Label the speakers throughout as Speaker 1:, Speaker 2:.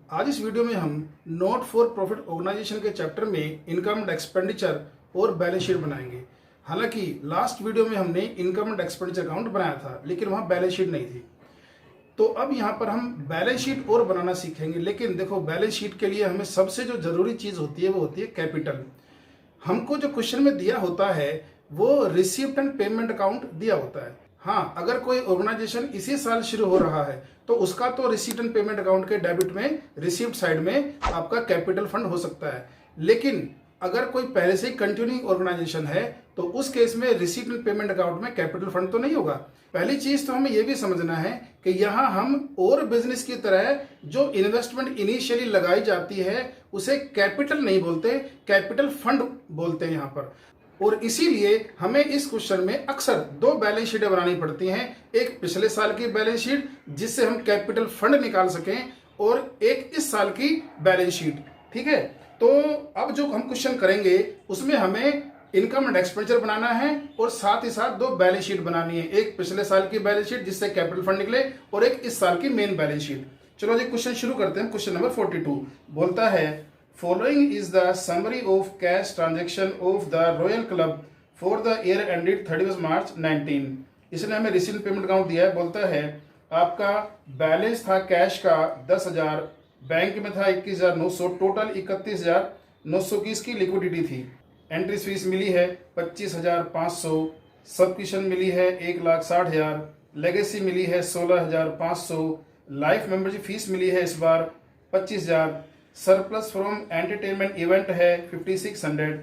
Speaker 1: आज इस वीडियो में हम नॉट फॉर प्रॉफिट ऑर्गेनाइजेशन के चैप्टर में इनकम एंड एक्सपेंडिचर और बैलेंस शीट बनाएंगे। हालांकि लास्ट वीडियो में हमने इनकम एंड एक्सपेंडिचर अकाउंट बनाया था, लेकिन वहां बैलेंस शीट नहीं थी। तो अब यहाँ पर हम बैलेंस शीट और बनाना सीखेंगे। लेकिन देखो, बैलेंस शीट के लिए हमें सबसे जो जरूरी चीज होती है वो होती है कैपिटल। हमको जो क्वेश्चन में दिया होता है वो रिसीप्ट एंड पेमेंट अकाउंट दिया होता है। हाँ, अगर कोई ऑर्गेनाइजेशन इसी साल शुरू हो रहा है तो उसका तो रिसीप्ट एंड पेमेंट अकाउंट के डेबिट में रिसीप्ट साइड में आपका कैपिटल फंड हो सकता है। लेकिन अगर कोई पहले से ही कंटिन्यूइंग ऑर्गेनाइजेशन है तो उस केस में रिसीप्ट एंड पेमेंट अकाउंट में कैपिटल फंड तो नहीं होगा। पहली चीज तो हमें यह भी समझना है कि यहाँ हम और बिजनेस की तरह जो इन्वेस्टमेंट इनिशियली लगाई जाती है उसे कैपिटल नहीं बोलते, कैपिटल फंड बोलते हैं यहाँ पर। और इसीलिए हमें इस क्वेश्चन में अक्सर दो बैलेंस शीटें बनानी पड़ती हैं, एक पिछले साल की बैलेंस शीट जिससे हम कैपिटल फंड निकाल सकें, और एक इस साल की बैलेंस शीट। ठीक है, तो अब जो हम क्वेश्चन करेंगे उसमें हमें इनकम एंड एक्सपेंडिचर बनाना है और साथ ही साथ दो बैलेंस शीट बनानी है, एक पिछले साल की बैलेंस शीट जिससे कैपिटल फंड निकले और एक इस साल की मेन बैलेंस शीट। चलो जी, क्वेश्चन शुरू करते हैं। क्वेश्चन नंबर 42 बोलता है, Following is the summary of cash transaction of the Royal Club for the year ended 31 March 19। इसने हमें रिसीव्ड पेमेंट अकाउंट दिया है। बोलता है आपका बैलेंस था कैश का 10,000, बैंक में था 21,900, टोटल 31,900 की इसकी लिक्विडिटी थी। एंट्री फीस मिली है 25,500, सब्सक्रिप्शन मिली है 1,60,000, लेगेसी मिली है 16,500, लाइफ मेंबरशिप फीस मिली है इस बार 25,000, सरप्लस फ्रॉम एंटरटेनमेंट इवेंट है 5,600,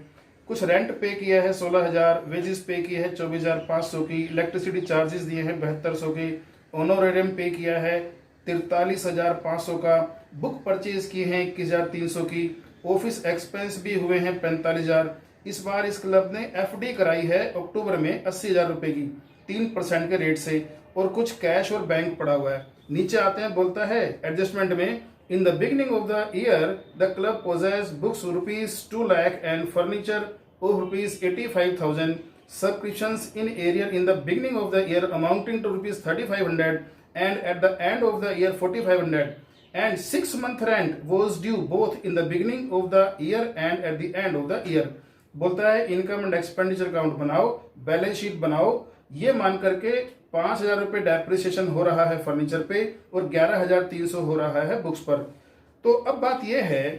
Speaker 1: कुछ रेंट पे किया है 16,000, वेजेस पे किया है 24,500 की, इलेक्ट्रिसिटी चार्जेस दिए हैं 7200 के, ऑनोरेरियम पे किया है 43,500 का, बुक परचेज किए हैं 21,300 की, ऑफिस एक्सपेंस भी हुए हैं 45,000। इस बार इस क्लब ने एफडी कराई है अक्टूबर में 80,000 रुपए की 3% के रेट से, और कुछ कैश और बैंक पड़ा हुआ है। नीचे आते हैं, बोलता है एडजस्टमेंट में, in the beginning of the year the club possessed books rupees 2 lakh and furniture of rupees 85,000, subscriptions in area in the beginning of the year amounting to rupees 3,500 and at the end of the year 4,500, and 6-month rent was due both in the beginning of the year and at the end of the year। बोलता है income and expenditure account बनाओ, balance sheet बनाओ, ये मान करके 5,000 रुपए depreciation हो रहा है फर्नीचर पे और 11,300 हो रहा है बुक्स पर। तो अब बात यह है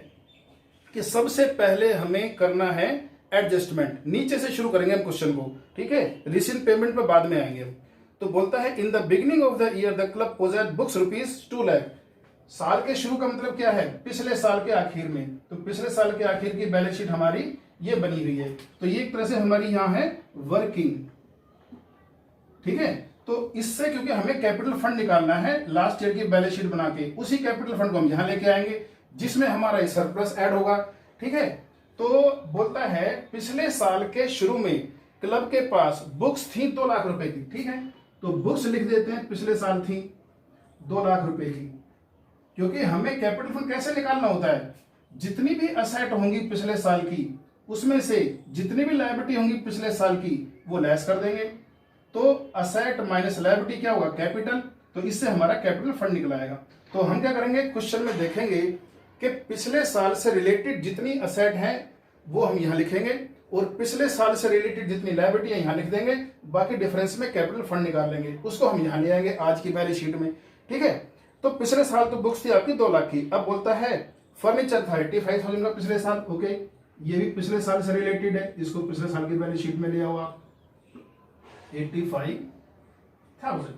Speaker 1: कि सबसे पहले हमें करना है एडजस्टमेंट। नीचे से शुरू करेंगे हम क्वेश्चन को, ठीक है, रिसीव्ड पेमेंट पे बाद में आएंगे हम। तो बोलता है इन the beginning of the year the club possessed books rupees 2 lakh. साल के शुरू का मतलब क्या है? पिछले साल के आखिर में। तो पिछले साल के आखिर की बैलेंस शीट हमारी ये बनी हुई है। तो ये एक तरह से हमारी यहां है वर्किंग, ठीक है। तो इससे क्योंकि हमें कैपिटल फंड निकालना है लास्ट ईयर की बैलेंस शीट बना के, उसी कैपिटल फंड को हम यहां लेके आएंगे जिसमें हमारा ये सरप्लस ऐड होगा, ठीक है। तो बोलता है पिछले साल के शुरू में क्लब के पास बुक्स थी 2 लाख रुपए की, ठीक है। तो बुक्स लिख देते हैं, पिछले साल थी 2 लाख रुपए की, क्योंकि हमें कैपिटल फंड कैसे निकालना होता है, जितनी भी असेट होंगी पिछले साल की उसमें से जितनी भी लायबिलिटी होंगी पिछले साल की वो लेस कर देंगे। तो असेट माइनस लायबिलिटी क्या होगा? कैपिटल। तो इससे हमारा कैपिटल फंड निकल आएगा। तो हम क्या करेंगे, क्वेश्चन में देखेंगे कि पिछले साल से रिलेटेड जितनी असेट है वो हम यहां लिखेंगे और पिछले साल से रिलेटेड जितनी लायबिलिटी है यहां लिख देंगे, बाकी डिफरेंस में कैपिटल फंड निकाल लेंगे, उसको हम यहां ले आएंगे आज की बैलेंस शीट में, ठीक है। तो पिछले साल तो बुक्स थी आपकी 2 लाख की। अब बोलता है फर्नीचर था 85,000 का पिछले साल, ओके, ये भी पिछले साल से रिलेटेड है, इसको पिछले साल की बैलेंस शीट में ले आओ आप 85,000।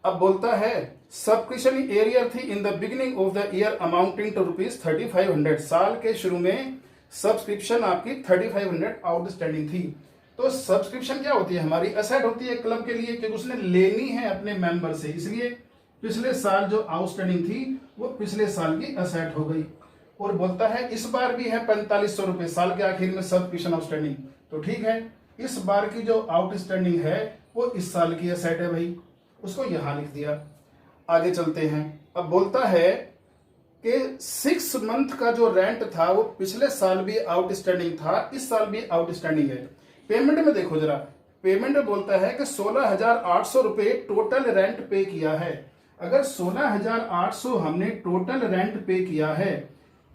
Speaker 1: अब बोलता है सब्सक्रिप्शन एरियर थी in the beginning of the year amounting to rupees 3,500। साल के शुरू में सब्सक्रिप्शन आपकी 3,500 आउटस्टैंडिंग थी। तो सब्सक्रिप्शन क्या होती है? हमारी असेट होती है क्लब के लिए, क्योंकि उसने लेनी है अपने मेंबर से, इसलिए पिछले साल जो आउटस्टैंडिंग थी वो पिछले साल की असेट हो गई। और बोलता है इस बार भी है 4,500 रुपए साल के आखिर में सब्सक्रिप्शन आउटस्टैंडिंग। तो ठीक है, इस बार की जो आउटस्टैंडिंग है वो इस साल की असेट है भाई, उसको यहां लिख दिया। आगे चलते हैं। अब बोलता है कि 6 मंथ का जो रेंट था वो पिछले साल भी आउटस्टैंडिंग था, इस साल भी आउटस्टैंडिंग है। पेमेंट में देखो जरा, पेमेंट में बोलता है कि 16,800 रुपए टोटल रेंट पे किया है। अगर 16,800 हमने टोटल रेंट पे किया है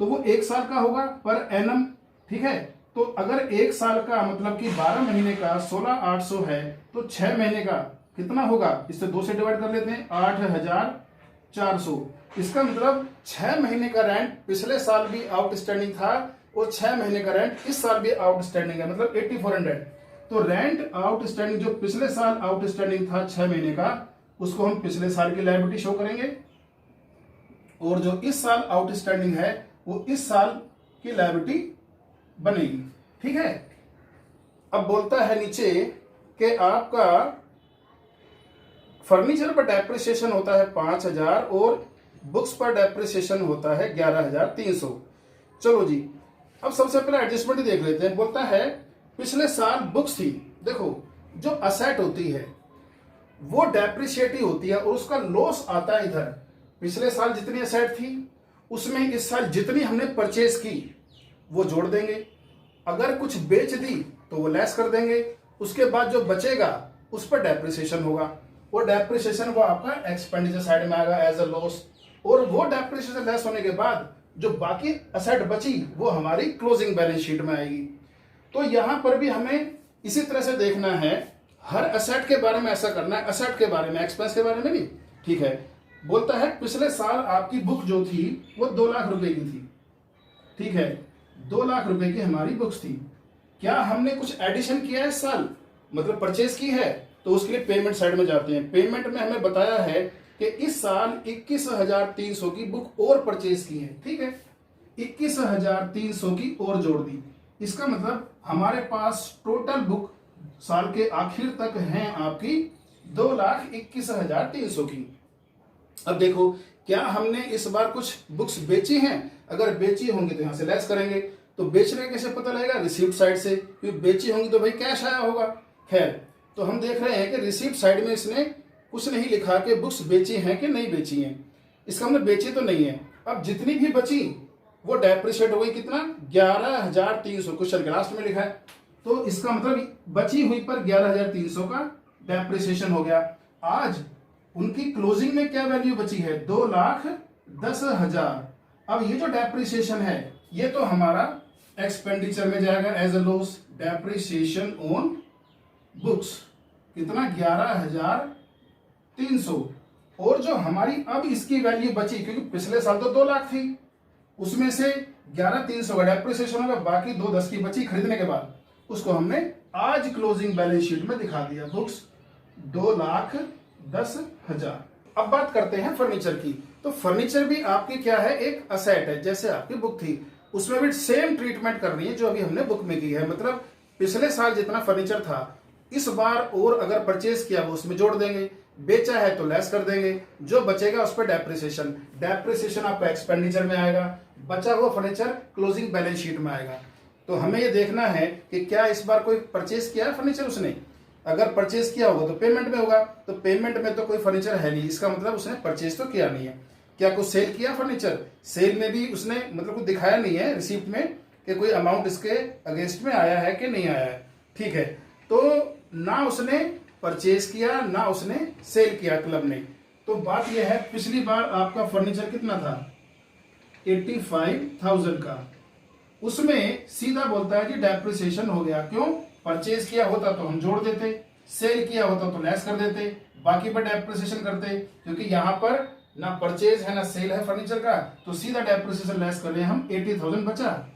Speaker 1: तो वो 1 साल का होगा पर एनम, ठीक है। तो अगर 1 साल का मतलब कि 12 महीने का 16,800 है तो 6 महीने का कितना होगा, इससे 2 से डिवाइड कर लेते हैं, 8,400। इसका मतलब 6 महीने का रेंट पिछले साल भी आउटस्टैंडिंग था और 6 महीने का रेंट इस साल भी आउटस्टैंडिंग है, मतलब 8,400। तो रेंट आउटस्टैंडिंग जो पिछले साल आउटस्टैंडिंग था 6 महीने का, उसको हम पिछले साल की लायबिलिटी शो करेंगे, और जो इस साल आउटस्टैंडिंग है वो इस साल की लायबिलिटी बनेगी, ठीक है। अब बोलता है नीचे कि आपका फर्नीचर पर डेप्रिसिएशन होता है 5,000 और बुक्स पर डेप्रिसिएशन होता है 11,300। चलो जी, अब सबसे पहले एडजस्टमेंट ही देख लेते हैं। बोलता है पिछले साल बुक्स थी, देखो जो असेट होती है वो डेप्रिशिएट ही होती है और उसका लॉस आता है इधर। पिछले साल जितनी असेट थी उसमें इस साल जितनी हमने परचेज की वो जोड़ देंगे, अगर कुछ बेच दी तो वो लेस कर देंगे, उसके बाद जो बचेगा उस पर डेप्रिसिएशन होगा, वो डेप्रिसिएशन वो आपका एक्सपेंडिचर साइड में आएगा एज अ लॉस, और वो डेप्रिसिएशन लेस होने के बाद जो बाकी असेट बची वो हमारी क्लोजिंग बैलेंस शीट में आएगी। तो यहां पर भी हमें इसी तरह से देखना है, हर असेट के बारे में ऐसा करना है, असेट के बारे में, एक्सपेंस के बारे में नहीं, ठीक है। बोलता है पिछले साल आपकी बुक जो थी वो 2 लाख रुपए की थी, ठीक है, 2 लाख रुपए की हमारी बुक्स थी। क्या हमने कुछ एडिशन किया है इस साल, मतलब परचेज की है, तो उसके लिए पेमेंट साइड में जाते हैं। पेमेंट में हमें बताया है कि इस साल 21,300 की बुक और परचेज की है, ठीक है, 21,300 की और जोड़ दी। इसका मतलब हमारे पास टोटल बुक साल के आखिर तक हैं आपकी 2,21,300 की। अब देखो क्या हमने इस बार कुछ बुक्स बेची हैं, अगर बेची होंगी तो यहां से लेस करेंगे। तो बेचने का कैसे पता लगेगा, रिसीप्ट साइड से, क्योंकि बेची होंगी तो भाई कैश आया होगा। खैर, तो हम देख रहे हैं कि रिसीप्ट साइड में इसने कुछ नहीं लिखा कि बुक्स बेची हैं कि नहीं बेची हैं, इसका मतलब बेची तो नहीं है। अब जितनी भी बची वो डेप्रिशिएट हो गई, कितना, 11,300, क्वेश्चन के लास्ट में लिखा है, तो इसका मतलब बची हुई पर 11,300 का डेप्रिसिएशन हो गया। आज उनकी क्लोजिंग में क्या वैल्यू बची है, 2,10,000। अब ये जो डेप्रिसिएशन है ये तो हमारा एक्सपेंडिचर में जाएगा as a loss, depreciation on books कितना, 11,300। और जो हमारी अब इसकी वैल्यू बची, क्योंकि पिछले साल तो 2 लाख थी, उसमें से 11,300 का डेप्रिसिएशन होगा, बाकी 2,10 की बची खरीदने के बाद, उसको हमने आज क्लोजिंग बैलेंस शीट में दिखा दिया, बुक्स 2,10,000। अब बात करते हैं फर्नीचर की। तो फर्नीचर भी आपकी क्या है, एक असेट है, जैसे आपकी बुक थी उसमें भी सेम ट्रीटमेंट करनी है जो अभी हमने बुक में की है। मतलब पिछले साल जितना फर्नीचर था इस बार और अगर परचेज किया वो उसमें जोड़ देंगे, बेचा है तो लेस कर देंगे, जो बचेगा उस पर डेप्रिसिएशन आपका एक्सपेंडिचर में आएगा, बचा हुआ फर्नीचर क्लोजिंग बैलेंस शीट में आएगा। तो हमें ये देखना है कि क्या इस बार कोई परचेज किया है फर्नीचर उसने, अगर परचेज किया होगा तो पेमेंट में होगा, तो पेमेंट में तो कोई फर्नीचर है नहीं, इसका मतलब उसने परचेज तो किया नहीं है। क्या कुछ सेल किया फर्नीचर, सेल में भी उसने मतलब कुछ दिखाया नहीं है रिसीप्ट में कि कोई अमाउंट इसके अगेंस्ट में आया है कि नहीं आया है, ठीक है। तो ना उसने परचेज किया ना उसने सेल किया क्लब ने। तो बात यह है पिछली बार आपका फर्नीचर कितना था, 85,000 का, उसमें सीधा बोलता है कि डेप्रिसिएशन हो गया। क्यों, परचेज किया होता तो हम जोड़ देते, सेल किया होता तो लेस कर देते, बाकी पर डेप्रिसिएशन करते, क्योंकि यहाँ पर ना परचेज है ना सेल है फर्नीचर का, तो सीधा डेप्रिसिएशन लेस कर लिया हम, 80,000 बचा।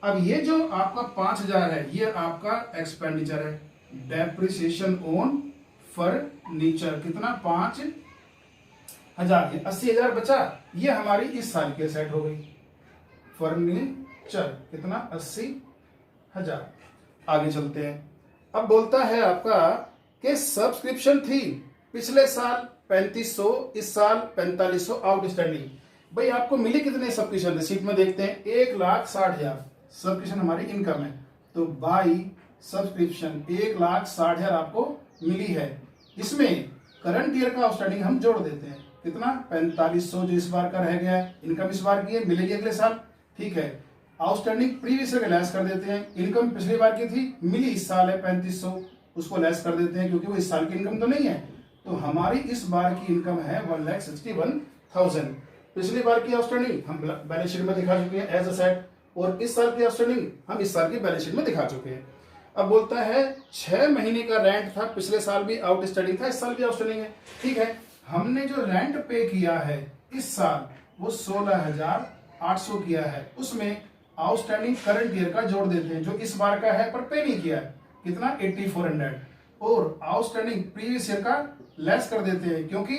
Speaker 1: अब ये जो आपका 5,000 है ये आपका एक्सपेंडिचर है, डेप्रिसिएशन ऑन फर्नीचर कितना, 5,000, 80,000 बचा, ये हमारी इस साल की सेट हो गई। फर्नीचर कितना, 80,000। आगे चलते हैं। अब बोलता है आपका कि सब्सक्रिप्शन थी पिछले साल 3,500, इस साल 4,500 आउटस्टैंडिंग। भाई आपको मिली कितने सब्सक्रिप्शन, रिसीप्ट में देखते हैं, 1,60,000 सब्सक्रिप्शन हमारी इनकम है, तो बाई सब्सक्रिप्शन 1,60,000 आपको मिली है। इसमें करंट ईयर का आउटस्टैंडिंग हम जोड़ देते हैं, कितना, 4,500 जो इस बार का रह गया है, इनकम इस बार की है, मिलेगी अगले साल, ठीक है। आउटस्टैंडिंग प्रीवियस ईयर लेस कर देते हैं, इनकम पिछली बार की थी, मिली इस साल है 3,500, उसको लेस कर देते हैं क्योंकि वो इस साल की इनकम तो नहीं है। तो हमारी इस बार की इनकम है 1,61,000। पिछली बार की आउटस्टैंडिंग हम बैलेंस शीट में दिखा चुके हैं एज असेट, और इस साल की आउटस्टैंडिंग हम इस साल की बैलेंस शीट में दिखा चुके हैं। अब बोलता है 6 महीने का रेंट था, पिछले साल भी आउटस्टैंडिंग था, इस साल भी आउटस्टैंडिंग है। ठीक है, हमने जो रेंट पे किया है इस साल वो 16,800 किया है, उसमें आउटस्टैंडिंग करंट ईयर का जोड़ देते हैं जो इस बार का है पर पे नहीं किया है, कितना 8400, और आउटस्टैंडिंग प्रीवियस ईयर का लेस कर देते हैं क्योंकि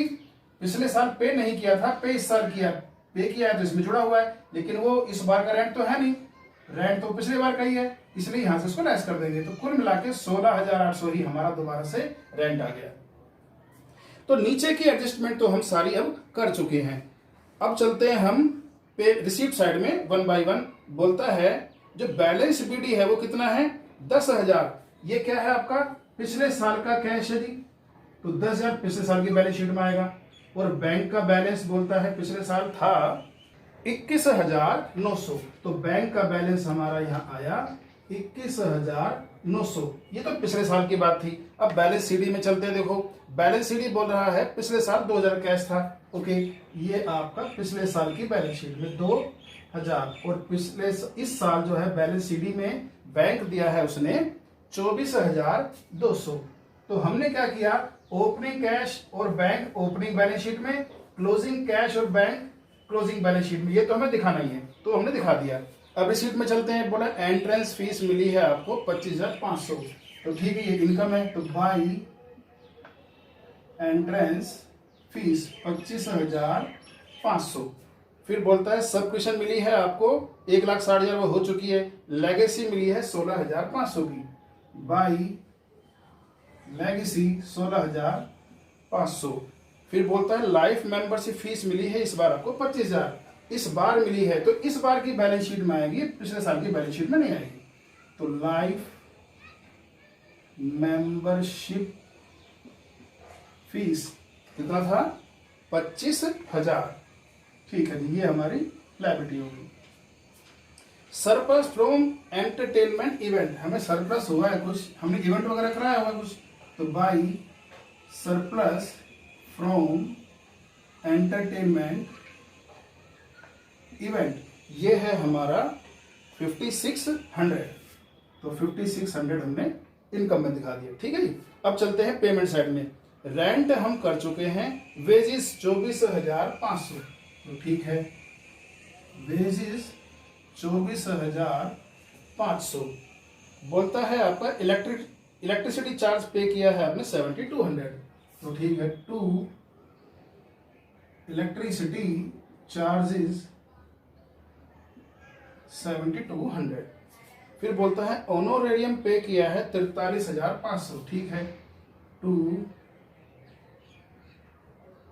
Speaker 1: पिछले साल पे नहीं किया था, पे इस साल किया, पे किया है तो इसमें जुड़ा हुआ है, लेकिन वो इस बार का रेंट तो है नहीं, रेंट तो पिछले बार का ही है, इसलिए यहां से उसको लेस कर देंगे। तो कुल मिला के 16,800 ही हमारा दोबारा से रेंट आ गया। तो नीचे की एडजस्टमेंट तो हम सारी अब कर चुके हैं। अब चलते हैं हम पे रिसीप्ट साइड में वन बाय वन। बोलता है जो बैलेंस बीडी है वो कितना है 10,000। ये क्या है आपका पिछले साल का कैश है जी, तो 10,000 पिछले साल की बैलेंस शीट में आएगा। और बैंक का बैलेंस बोलता है पिछले साल था 21,900, तो बैंक का बैलेंस हमारा यहाँ आया 21,900। ये तो पिछले साल की बात थी। अब बैलेंस सीडी में चलते हैं। देखो बैलेंस सीडी बोल रहा है पिछले साल 2,000 कैश था। ओके, ये आपका पिछले साल की बैलेंस शीट में 2,000, और पिछले इस साल जो है बैलेंस सीडी में बैंक दिया है उसने 24,200। तो हमने क्या किया, ओपनिंग कैश और बैंक ओपनिंग बैलेंस शीट में, क्लोजिंग कैश और बैंक क्लोजिंग बैलेंस शीट में। ये तो हमें दिखाना ही है, तो हमने दिखा दिया। अब रिसीट में चलते हैं। बोला एंट्रेंस फीस मिली है आपको 25,500, तो ठीक है ये इनकम है, तो बाई एंट्रेंस फीस 25,500। फिर बोलता है सब्सक्रिप्शन मिली है आपको 1,60,000 वो हो चुकी है, लेगेसी मिली है 16,500 की, बाई लेगेसी 16,500। फिर बोलता है लाइफ मेंबरशिप फीस मिली है इस बार आपको 25,000, इस बार मिली है, तो इस बार की बैलेंस शीट में आएगी, पिछले साल की बैलेंस शीट में नहीं आएगी। तो लाइफ मेंबरशिप फीस कितना था 25,000। ठीक है जी, ये हमारी लायबिलिटी होगी। सरप्लस फ्रॉम एंटरटेनमेंट इवेंट, हमें सरप्लस हुआ है कुछ, हमने इवेंट वगैरह कराया हुआ कुछ, तो by surplus from entertainment event, ये है हमारा 5,600, तो 5,600 हमने इनकम में दिखा दिया। ठीक है जी। अब चलते हैं पेमेंट साइड में। रेंट हम कर चुके हैं, वेजेस 24,500, तो ठीक है वेजेस 24,500। बोलता है आपका इलेक्ट्रिसिटी चार्ज पे किया है आपने 7,200, तो ठीक है टू इलेक्ट्रिसिटी चार्जेस 7,200। फिर बोलता है ऑनोरेरियम पे किया है 43,500, ठीक है टू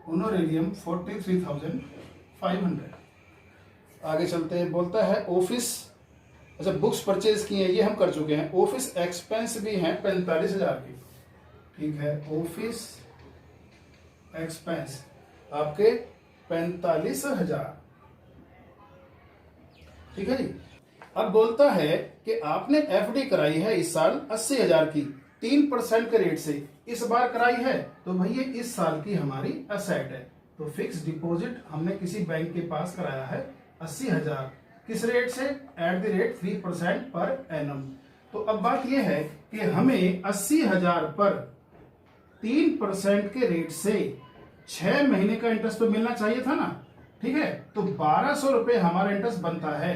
Speaker 1: ऑनोरेरियम 43,500। आगे चलते हैं। बोलता है ऑफिस, अच्छा बुक्स परचेज किए हैं ये हम कर चुके हैं, ऑफिस एक्सपेंस भी हैं 45,000 की, ठीक है ऑफिस एक्सपेंस आपके 45,000, ठीक है जी। अब बोलता है कि आपने एफडी कराई है इस साल 80,000 की 3% के रेट से, इस बार कराई है, तो भैया इस साल की हमारी असेट है। तो फिक्स डिपॉजिट हमने किसी बैंक के पास कराया है 80,000, किस रेट से, at the rate 3% per annum. तो अब बात यह है कि हमें 80,000 पर 3% के रेट से 6 महीने का इंटरेस्ट तो मिलना चाहिए था ना, ठीक है। तो 1,200 रुपए हमारा इंटरेस्ट बनता है।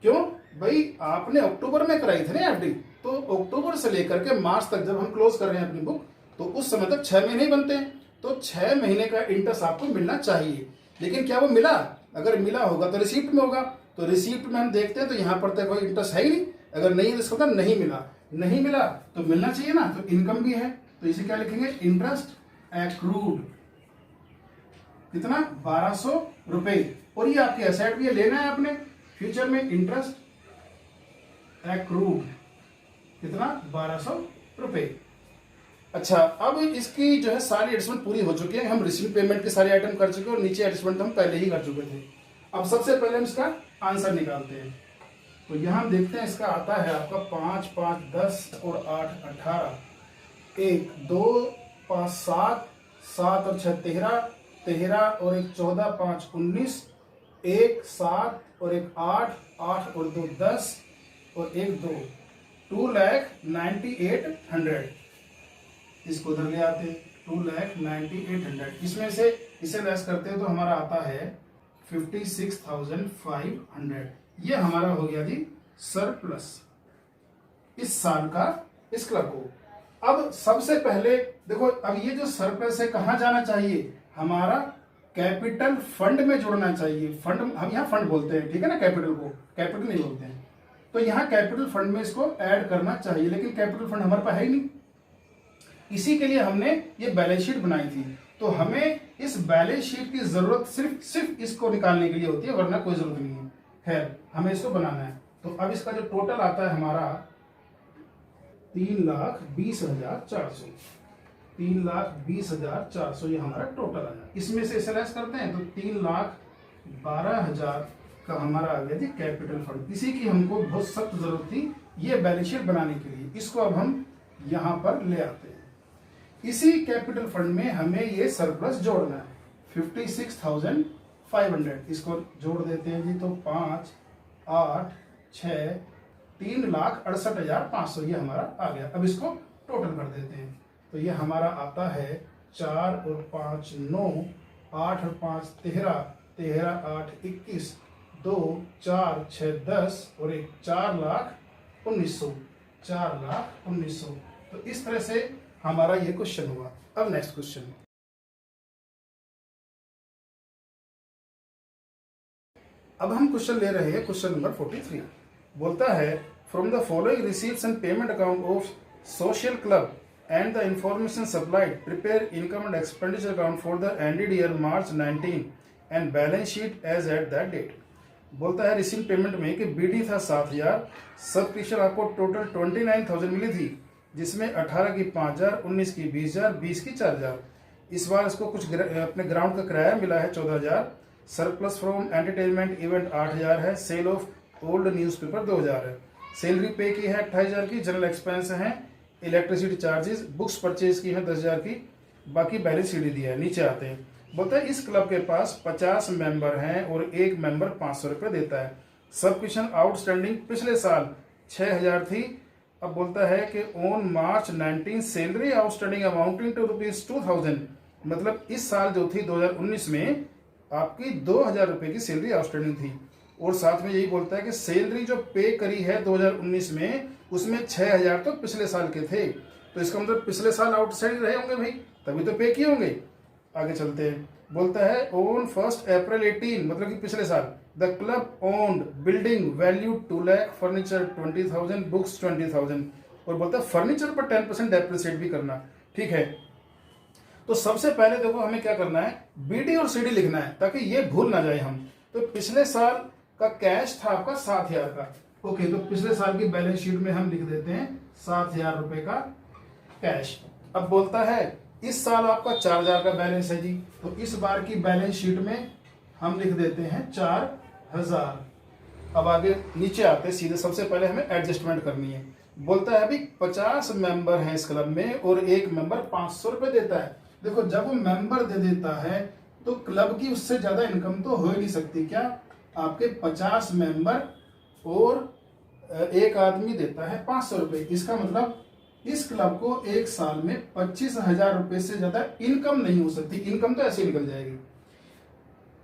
Speaker 1: क्यों भाई, आपने अक्टूबर में कराई थी ना एफडी, तो अक्टूबर से लेकर के मार्च तक जब हम क्लोज कर रहे हैं अपनी बुक, तो उस समय तक 6 महीने ही बनते हैं, तो 6 महीने का इंटरेस्ट आपको मिलना चाहिए। लेकिन क्या वो मिला? अगर मिला होगा तो रिसीप्ट में होगा, तो रिसीप्ट में हम देखते हैं तो यहाँ पर तो कोई इंटरेस्ट है ही नहीं, अगर नहीं तो इसका नहीं मिला, नहीं मिला तो मिलना चाहिए ना, तो इनकम भी है, तो इसे क्या लिखेंगे, इंटरेस्ट एक्रूड, कितना 1,200 रुपए, और ये आपकी एसेट भी है, लेना है आपने फ्यूचर में, इंटरेस्ट एक्रूड कितना 1,200 रुपए। अच्छा, अब इसकी जो है सारी एडजस्टमेंट पूरी हो चुकी है, हम रिसीव पेमेंट के सारे आइटम कर चुके हैं और नीचे एडजस्टमेंट हम पहले ही कर चुके थे। अब सबसे पहले हम इसका आंसर निकालते हैं, तो यहां हम देखते हैं इसका आता है आपका 5, 5, 10 और 8, 18, 1, 2, 5, 7, 7 और 6 13, 13 और 1 14, 5 19, 1 7 और 1 8, 8 और 2 10 और 1 2, 2,98,100। इसको उधर ले आते हैं, 2,98,100। इसमें से इसे लेस करते हैं तो हमारा आता है 56,500। ये हमारा हो गया जी सरप्लस इस साल का इस क्लब को। अब सबसे पहले देखो, अब ये जो सरप्लस है कहाँ जाना चाहिए, हमारा कैपिटल फंड में जोड़ना चाहिए। फंड हम यहाँ फंड बोलते हैं, ठीक है ना, कैपिटल को कैपिटल नहीं बोलते हैं। तो यहाँ कैपिटल फंड में इसको ऐड करना चाहिए, लेकिन कैपिटल फंड हमारे पास है ही नहीं। इसी के लिए हमने ये बैलेंस शीट बनाई थी। तो हमें इस बैलेंस शीट की जरूरत सिर्फ इसको निकालने के लिए होती है, वरना कोई जरूरत नहीं है। खैर, हमें इसको बनाना है। तो अब इसका जो टोटल आता है हमारा 3,20,400, 3,20,400 ये हमारा टोटल आया। इसमें से इसे लेस करते हैं तो 3,12,000 का हमारा आ गया जी कैपिटल फंड। इसी की हमको बहुत सख्त जरूरत थी ये बैलेंस शीट बनाने के लिए। इसको अब हम यहाँ पर ले आते हैं। इसी कैपिटल फंड में हमें ये सरप्लस जोड़ना है 56,500। इसको जोड़ देते हैं जी। तो 5 8 6 3,68,500 ये हमारा आ गया। अब इसको टोटल कर देते हैं तो ये हमारा आता है 4 और 5 9, 8 और 5 13, 13 8 21, 2 4 6 10 और 1 4,19,000, 4,19,000। तो इस तरह से हमारा ये क्वेश्चन हुआ। अब नेक्स्ट क्वेश्चन, अब हम क्वेश्चन ले रहे हैं क्वेश्चन नंबर 43। बोलता है from the following receipts and payment account of social club and the information supplied prepare income and expenditure account for the ended year March 19 and balance sheet as at that date. बोलता है receive payment में कि BD था 7,000, subscription आपको total 29,000 मिली थी, जिसमें 18 की 5,000, 19 की 20,000, 20 की 4,000। इस बार इसको कुछ अपने ग्राउंड का किराया मिला है 14,000, सरप्लस फ्रॉम एंटरटेनमेंट इवेंट 8,000 है, सेल ऑफ ओल्ड न्यूज़पेपर 2,000 है, सैलरी पे की है 28,000 की, जनरल एक्सपेंस हैं, इलेक्ट्रिसिटी चार्जेस, बुक्स परचेज की है 10,000 की, बाकी बैलेंस शीट दिया है। नीचे आते हैं, बोलता है इस क्लब के पास 50 मेंबर हैं और एक मेंबर 500 रुपये देता है। सब्सक्रिप्शन आउटस्टैंडिंग पिछले साल 6,000 थी। अब बोलता है कि on March 19 salary outstanding amounting to ₹2,000, मतलब इस साल जो थी 2019 में आपकी 2,000 रुपये की सैलरी आउटस्टैंडिंग थी। और साथ में यही बोलता है कि सैलरी जो पे करी है 2019 में, उसमें 6,000 तो पिछले साल के थे। तो इसका मतलब पिछले साल आउटस्टैंडिंग रहे होंगे भाई, तभी तो पे किए होंगे। आगे चलते हैं, बोलता है ऑन 1 अप्रैल 18, मतलब कि पिछले साल, the club owned building value 2 lakh, furniture 20,000, books 20,000। और बोलता है फर्नीचर पर 10% डेप्रिसिएट भी करना। ठीक है, तो सबसे पहले देखो हमें क्या करना है, बीडी और सीडी लिखना है ताकि ये भूल ना जाए हम। तो पिछले साल का कैश था आपका 7,000 का। ओके, तो पिछले साल की बैलेंस शीट में हम लिख देते हैं 7,000 रुपए का कैश। अब बोलता है इस साल आपका 4,000 का बैलेंस है जी, तो इस बार की बैलेंस शीट में हम लिख देते हैं 4,000। अब आगे नीचे आते हैं सीधे, सबसे पहले हमें एडजस्टमेंट करनी है। बोलता है अभी 50 मेंबर हैं इस क्लब में और एक मेंबर 500 रुपए देता है। देखो जब वो मेंबर दे देता है तो क्लब की उससे ज्यादा इनकम तो हो ही नहीं सकती। क्या आपके 50 मेंबर और एक आदमी देता है 500 रुपए, इसका मतलब इस क्लब को एक साल में 25,000 रुपए से ज्यादा इनकम नहीं हो सकती। इनकम तो ऐसे निकल जाएगी।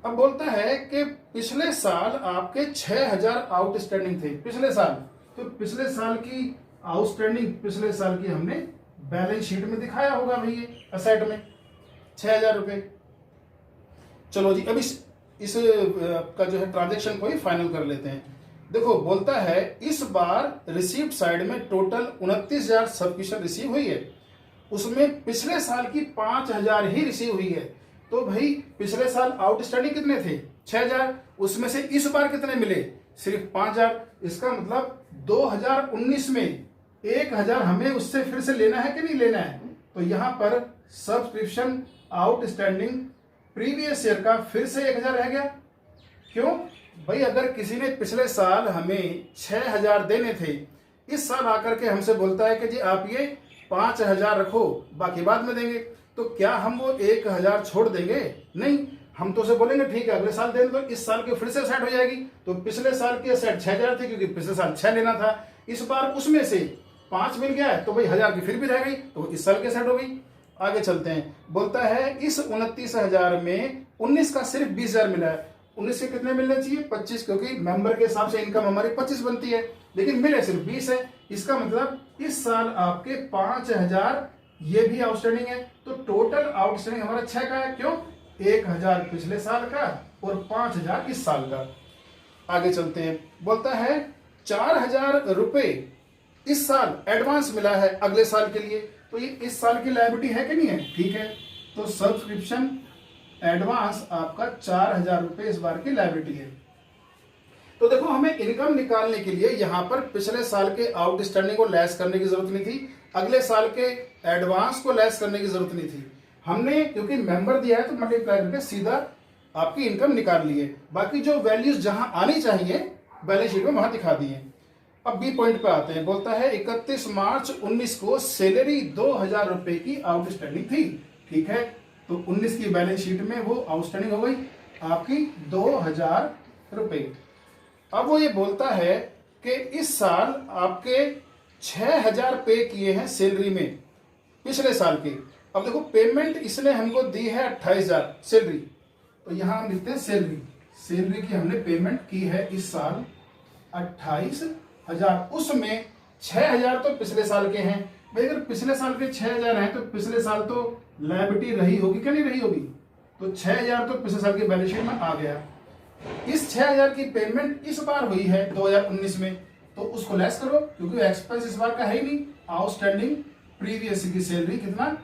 Speaker 1: अब बोलता है कि पिछले साल आपके 6,000 आउटस्टैंडिंग थे पिछले साल, तो पिछले साल की आउटस्टैंडिंग पिछले साल की हमने बैलेंस शीट में दिखाया होगा भाई, असेट में 6,000 रुपए। चलो जी, अब इस का जो है ट्रांजेक्शन को ही फाइनल कर लेते हैं। देखो बोलता है इस बार रिसीव्ड साइड में टोटल 29,000 सब्सक्रिप्शन रिसीव हुई है, उसमें पिछले साल की 5,000 ही रिसीव हुई है। तो भाई पिछले साल आउटस्टैंडिंग कितने थे 6,000, उसमें से इस बार कितने मिले, सिर्फ 5,000। इसका मतलब 2019 में 1,000 हमें उससे फिर से लेना है कि नहीं लेना है। तो यहाँ पर सब्सक्रिप्शन आउटस्टैंडिंग प्रीवियस ईयर का फिर से 1,000 रह गया। क्यों भाई, अगर किसी ने पिछले साल हमें 6,000 देने थे, इस साल आकर के हमसे बोलता है कि जी आप ये 5,000 रखो, बाकी बाद में देंगे, तो क्या हम वो 1000 छोड़ देंगे? नहीं, हम तो उसे बोलेंगे ठीक है अगले साल दे दो, इस साल के फिर से सेट हो जाएगी। तो पिछले साल की सेट 6000 थी क्योंकि पिछले साल 6 लेना था, इस बार उसमें से 5 मिल गया है तो भाई 1000 की फिर भी रह गई, तो इस साल के सेट हो गई। आगे चलते हैं, बोलता है इस 29,000 में 19 का सिर्फ 20,000 मिला है। 19 के कितने मिलने चाहिए? 25, क्योंकि मेंबर के हिसाब से इनकम हमारी 25 बनती है, लेकिन मिले सिर्फ 20 है। इसका मतलब इस साल आपके 5,000 ये भी आउटस्टैंडिंग है, तो टोटल आउटस्टैंडिंग हमारा 6 का है। क्यों? 1,000 पिछले साल का और 5,000 इस साल का। आगे चलते हैं, बोलता है 4,000 रुपए इस साल एडवांस मिला है अगले साल के लिए, तो ये इस साल की लायबिलिटी है कि नहीं है? ठीक है, तो सब्सक्रिप्शन एडवांस आपका 4,000 रुपए इस बार की लायबिलिटी है। तो देखो हमें इनकम निकालने के लिए यहाँ पर पिछले साल के आउटस्टैंडिंग को लेस करने की जरूरत नहीं थी, अगले साल के एडवांस को लेस करने की जरूरत नहीं थी। हमने क्योंकि मेंबर दिया है तो मल्टीप्लाई करके सीधा आपकी इनकम निकाल ली है। बाकी जो वैल्यूज जहां आनी चाहिए बैलेंस शीट में वहां दिखा दी है। अब बी पॉइंट पे आते हैं, बोलता है 31 मार्च 19 को सैलरी 2,000 रुपए की आउटस्टैंडिंग थी। ठीक है, तो 19 की बैलेंस शीट में वो आउटस्टैंडिंग हो गई आपकी 2,000 रुपए। अब वो ये बोलता है कि इस साल आपके 6,000 पे किए हैं सैलरी में पिछले साल के। अब देखो पेमेंट इसने हमको दी है 28,000 सैलरी, तो यहां हम लिखते हैं सैलरी की हमने पेमेंट की है इस साल 28,000, उसमें 6,000 तो पिछले साल के हैं। भाई अगर पिछले साल के 6,000 हैं तो पिछले साल तो लायबिलिटी रही होगी क्या नहीं रही होगी? तो 6,000 तो पिछले साल की बैलेंस शीट में आ गया। इस 6,000 की पेमेंट इस बार हुई है 2019 में, तो उसको लेस करो क्योंकि एक्सपेंस इस बार का है ही नहीं। आउटस्टैंडिंग प्रीवियस की सैलरी कितना?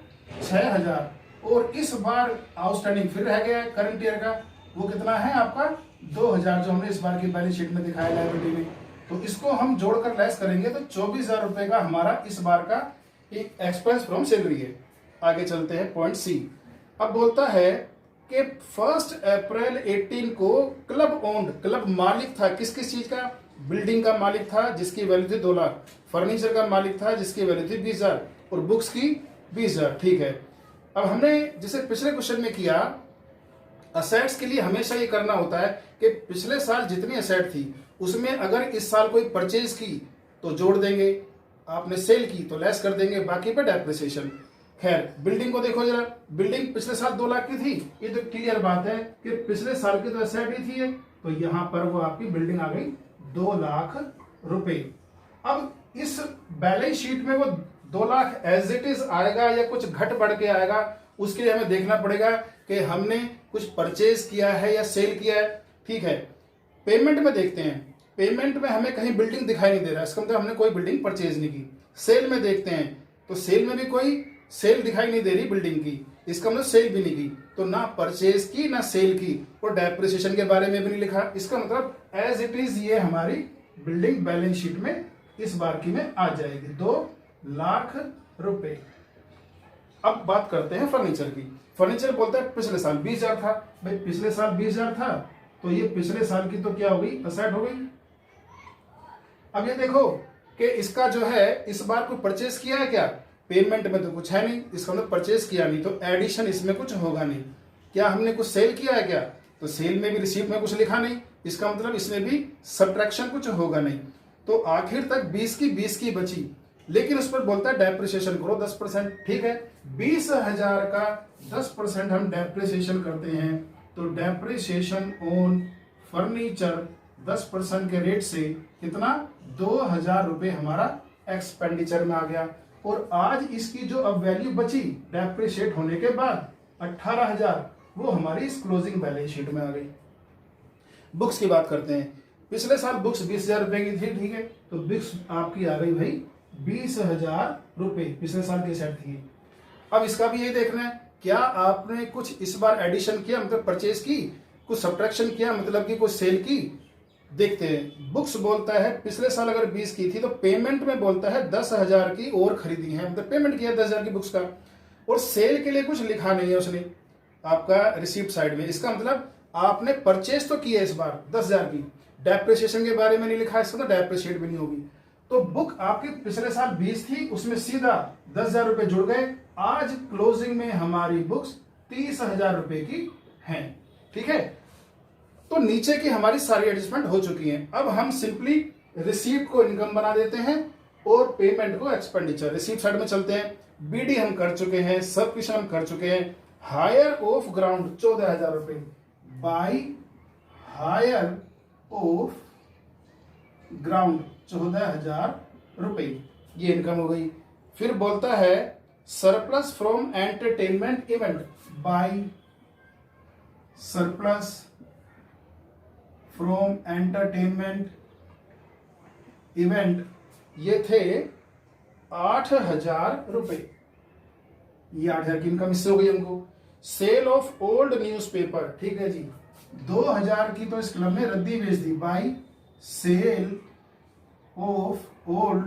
Speaker 1: 6,000, और इस बार आउटस्टैंडिंग फिर रह गया है करंट ईयर का, वो कितना है आपका 2,000 जो हमने इस बार की बैलेंस शीट में दिखाया लायबिलिटी में। तो इसको हम जोड़कर लेस करेंगे तो 24,000 रुपए का हमारा इस बार का एक एक्सपेंस फ्रॉम सैलरी है। आगे चलते हैं पॉइंट सी। अब बोलता है कि 1 अप्रैल 18 को क्लब ओन्ड, क्लब मालिक था किस किस चीज का? बिल्डिंग का मालिक था जिसकी वैल्यू थी 2 लाख, फर्नीचर का मालिक था जिसकी वैल्यू थी 20,000 और बुक्स की 20,000। ठीक है, अब हमने जैसे पिछले क्वेश्चन में किया, असेट्स के लिए हमेशा ये करना होता है कि पिछले साल जितनी असेट थी उसमें अगर इस साल कोई परचेज की तो जोड़ देंगे, आपने सेल की तो लेस कर देंगे, बाकी पे डेप्रिसिएशन। खैर बिल्डिंग को देखो जरा, बिल्डिंग पिछले साल 2 लाख की थी, ये तो क्लियर बात है कि पिछले साल की तो असेट ही थी, तो यहां पर वो आपकी बिल्डिंग आ गई 2 लाख रुपए। अब इस बैलेंस शीट में वो 2 लाख एज इट इज आएगा या कुछ घट बढ़ के आएगा, उसके लिए हमें देखना पड़ेगा कि हमने कुछ परचेज किया है या सेल किया है। ठीक है, पेमेंट में देखते हैं, पेमेंट में हमें कहीं बिल्डिंग दिखाई नहीं दे रहा है, इसका मतलब हमने कोई बिल्डिंग परचेज नहीं की। सेल में देखते हैं तो सेल में भी कोई सेल दिखाई नहीं दे रही बिल्डिंग की, इसका मतलब सेल भी नहीं की, तो ना परचेज की ना सेल की, और डेप्रिसिएशन के बारे में भी नहीं लिखा। इसका मतलब एज इट इज ये हमारी बिल्डिंग बैलेंस शीट में इस बार की में आ जाएगी 2 लाख रुपए। अब बात करते हैं फर्नीचर की। फर्नीचर बोलता है पिछले साल 20,000 था, भाई पिछले साल 20,000 था तो ये पिछले साल की तो क्या हो गई? असेट हो गई। अब ये देखो कि इसका जो है इस बार कोई परचेज किया है क्या? पेमेंट में तो कुछ है नहीं, इसका मतलब परचेज किया नहीं, तो एडिशन इसमें कुछ होगा नहीं। क्या हमने कुछ सेल किया है क्या? तो सेल में भी रिसीप्ट में कुछ लिखा नहीं, इसका मतलब इसमें भी सब्ट्रैक्शन कुछ होगा नहीं। तो आखिर तक 20 की बची, लेकिन उस पर बोलता है डेप्रिसिएशन करो 10%। ठीक है, 20,000 का 10% हम डेप्रिसिएशन करते हैं, तो डेप्रिसिएशन ऑन फर्नीचर 10% के रेट से कितना? 2,000 रुपए हमारा एक्सपेंडिचर में आ गया। और आज इसकी जो अब वैल्यू बची डेप्रिशिएट होने के बाद 18,000, वो हमारी इस क्लोजिंग बैलेंस शीट में आ गई। बुक्स की बात करते हैं, पिछले साल बुक्स 20,000 रुपए की थी। ठीक है, तो बुक्स आपकी आ गई भाई 20,000 रुपए, पिछले साल की सेट थी। अब इसका भी यही देखना है, क्या आपने कुछ इस बार एडिशन किया मतलब परचेज की, कुछ सब्ट्रैक्शन किया मतलब कि कुछ सेल की। देखते हैं, बुक्स बोलता है पिछले साल अगर 20 की थी तो पेमेंट में बोलता है 10,000 की और खरीदी है, मतलब पेमेंट किया 10,000 की बुक्स का, और सेल के लिए कुछ लिखा नहीं है उसने आपका रिसीप्ट साइड में। इसका मतलब आपने परचेज तो किया इस बार 10,000 की, डेप्रिसिएशन के बारे में नहीं लिखा, इसका तो डेप्रिशिएट भी नहीं होगी। तो बुक आपकी पिछले साल 20 थी, उसमें सीधा 10,000 रुपए जुड़ गए आज क्लोजिंग में हमारी बुक्स 30,000 रुपए की हैं। ठीक है, तो नीचे की हमारी सारी एडजस्टमेंट हो चुकी हैं। अब हम सिंपली रिसीप्ट को इनकम बना देते हैं और पेमेंट को एक्सपेंडिचर। रिसीप्ट साइड में चलते हैं। बीडी हम कर चुके हैं, सबस्क्रिप्शन हम कर चुके हैं। हायर ऑफ ग्राउंड 14,000 रुपए, बाय हायर ऑफ ग्राउंड 14,000 रुपए, ये इनकम हो गई। फिर बोलता है surplus from entertainment event, by surplus from entertainment event, ये थे 8,000 रुपए, ये 8,000 की इनकम इससे हो गई हमको। सेल ऑफ ओल्ड न्यूज़पेपर, ठीक है जी, 2,000 की तो इस क्लब ने रद्दी बेच दी, by sale of old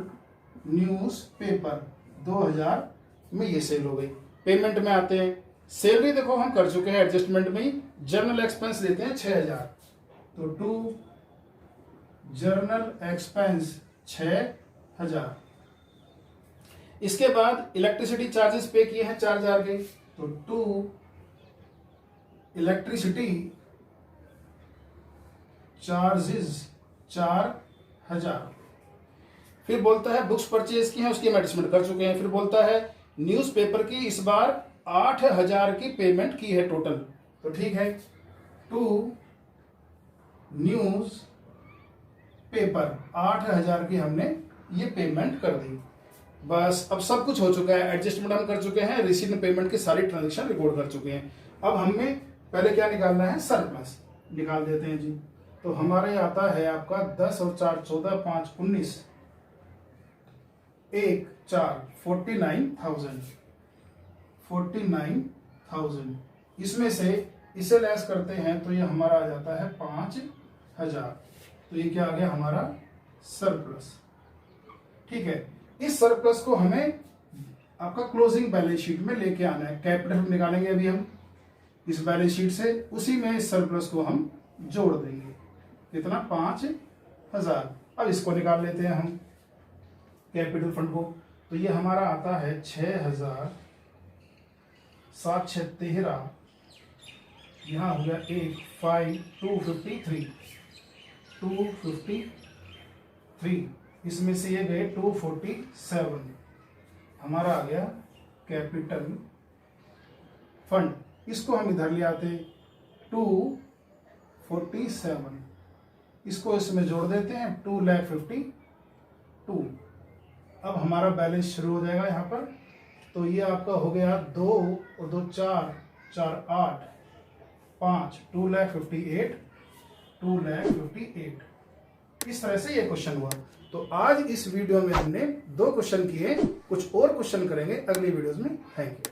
Speaker 1: newspaper, 2,000 में ये सेल हो गई। पेमेंट में आते हैं। सैलरी देखो हम कर चुके हैं एडजस्टमेंट में ही। जर्नल एक्सपेंस देते हैं 6,000, तो टू जर्नल एक्सपेंस 6,000। इसके बाद इलेक्ट्रिसिटी चार्जेस पे किए हैं 4,000 के, तो टू इलेक्ट्रिसिटी चार्जेस 4,000। फिर बोलता है बुक्स परचेज की हैं, उसकी हम एडजस्टमेंट कर चुके हैं। फिर बोलता है न्यूज़पेपर की इस बार 8,000 की पेमेंट की है टोटल, तो ठीक है, टू न्यूज पेपर 8,000 की हमने ये पेमेंट कर दी। बस अब सब कुछ हो चुका है, एडजस्टमेंट हम कर चुके हैं, रिसीट में पेमेंट की सारी ट्रांजेक्शन रिकॉर्ड कर चुके हैं। अब हमें पहले क्या निकालना है, सरप्लस निकाल देते हैं जी। तो हमारे आता है आपका 10 और 4 14, 5 19, 1 4 49,000। इसमें से इसे लेस करते हैं तो ये हमारा आ जाता है 5,000। तो ये क्या आ गया हमारा सरप्लस। ठीक है, इस सरप्लस को हमें आपका क्लोजिंग बैलेंस शीट में लेके आना है। कैपिटल निकालेंगे अभी हम इस बैलेंस शीट से, उसी में इस सरप्लस को हम जोड़ देंगे। कितना, 5,000। अब इसको निकाल लेते हैं हम कैपिटल फंड को। तो ये हमारा आता है 6,000, 7 6 13, यहाँ हो गया 1 5 253, इसमें से ये गए 247, हमारा आ गया कैपिटल फंड। इसको हम इधर ले आते 247, इसको इसमें जोड़ देते हैं 2,52,000। अब हमारा बैलेंस शुरू हो जाएगा यहाँ पर। तो ये आपका हो गया 2 और 2 4 4 8 5, 2,58,000। इस तरह से ये क्वेश्चन हुआ। तो आज इस वीडियो में हमने 2 क्वेश्चन किए, कुछ और क्वेश्चन करेंगे अगली वीडियोस में। Thank you.